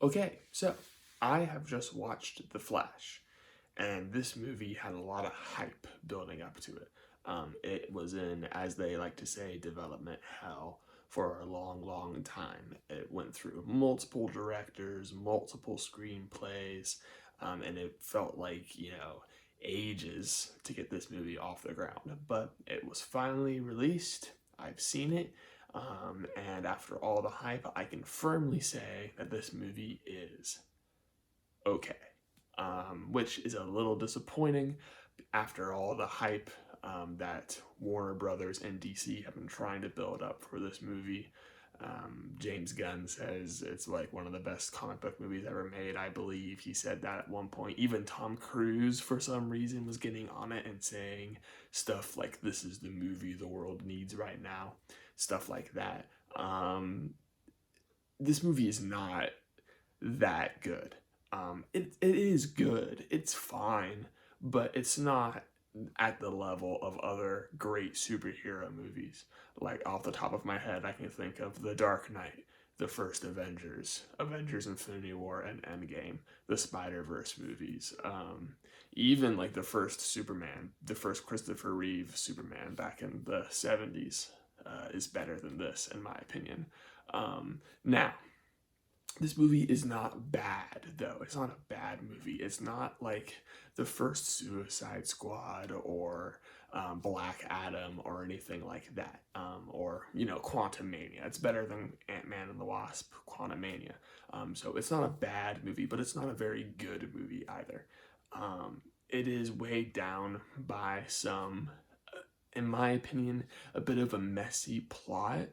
Okay, so I have just watched The Flash, and this movie had a lot of hype building up to it. It was in, as they like to say, development hell for a long, long time. It went through multiple directors, multiple screenplays, and it felt like, ages to get this movie off the ground. But it was finally released. I've seen it. And after all the hype, I can firmly say that this movie is okay, which is a little disappointing after all the hype that Warner Brothers and DC have been trying to build up for this movie. James Gunn says it's like one of the best comic book movies ever made. I believe he said that at one point. Even Tom Cruise, for some reason, was getting on it and saying stuff like, "This is the movie the world needs right now," stuff like that. This movie is not that good. It is good. It's fine, but it's not at the level of other great superhero movies. Like off the top of my head, I can think of The Dark Knight, the first Avengers, Avengers Infinity War, and Endgame, the Spider Verse movies. Even like the first Superman, the first Christopher Reeve Superman back in the 70s, is better than this, in my opinion. Now, this movie is not bad, though. It's not a bad movie. It's not like the first Suicide Squad or Black Adam or anything like that. Quantumania. It's better than Ant-Man and the Wasp, Quantumania. So it's not a bad movie, but it's not a very good movie either. It is weighed down by some, in my opinion, a bit of a messy plot.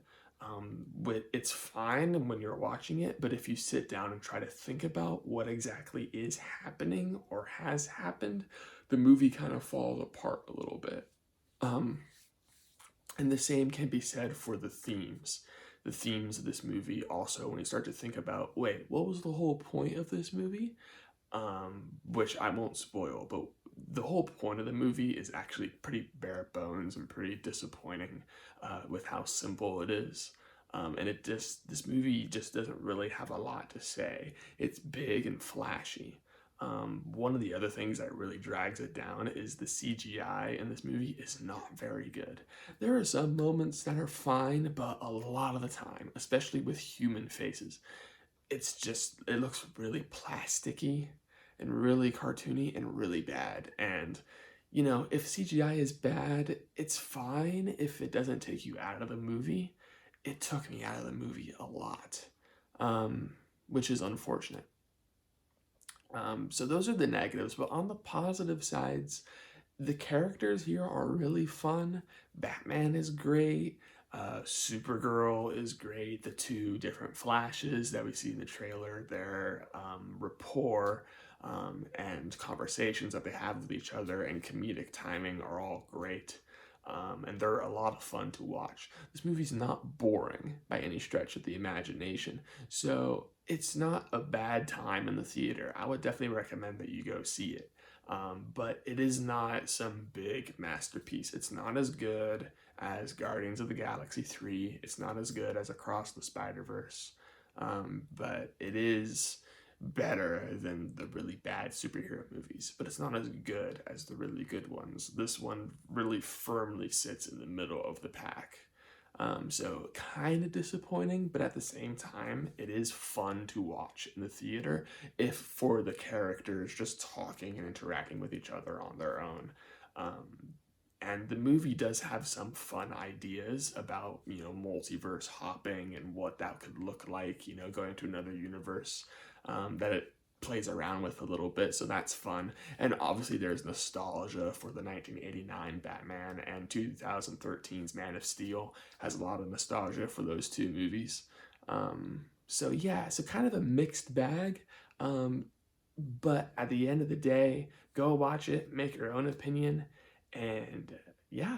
It's fine when you're watching it, but if you sit down and try to think about what exactly is happening or has happened, the movie kind of falls apart a little bit. Um, and the same can be said for the themes. The themes of this movie also, when you start to think about, wait, what was the whole point of this movie? Which I won't spoil, but the whole point of the movie is actually pretty bare bones and pretty disappointing with how simple it is. And this movie just doesn't really have a lot to say. It's big and flashy. One of the other things that really drags it down is the CGI in this movie is not very good. There are some moments that are fine, but a lot of the time, especially with human faces, it looks really plasticky and really cartoony and really bad. And if CGI is bad, it's fine if it doesn't take you out of the movie. It took me out of the movie a lot, which is unfortunate. So those are the negatives, but on the positive sides, the characters here are really fun. Batman is great. Supergirl is great. The two different Flashes that we see in the trailer, their rapport and conversations that they have with each other and comedic timing are all great. And they're a lot of fun to watch. This movie's not boring by any stretch of the imagination, so it's not a bad time in the theater. I would definitely recommend that you go see it. But it is not some big masterpiece. It's not as good as Guardians of the Galaxy 3. It's not as good as Across the Spider Verse. But it is better than the really bad superhero movies, but it's not as good as the really good ones. This one really firmly sits in the middle of the pack. So kind of disappointing, but at the same time, it is fun to watch in the theater if for the characters just talking and interacting with each other on their own. And the movie does have some fun ideas about, multiverse hopping and what that could look like, going to another universe that it plays around with a little bit, so that's fun. And obviously, there's nostalgia for the 1989 Batman, and 2013's Man of Steel has a lot of nostalgia for those two movies. So yeah, so kind of a mixed bag. But at the end of the day, go watch it, make your own opinion, and yeah,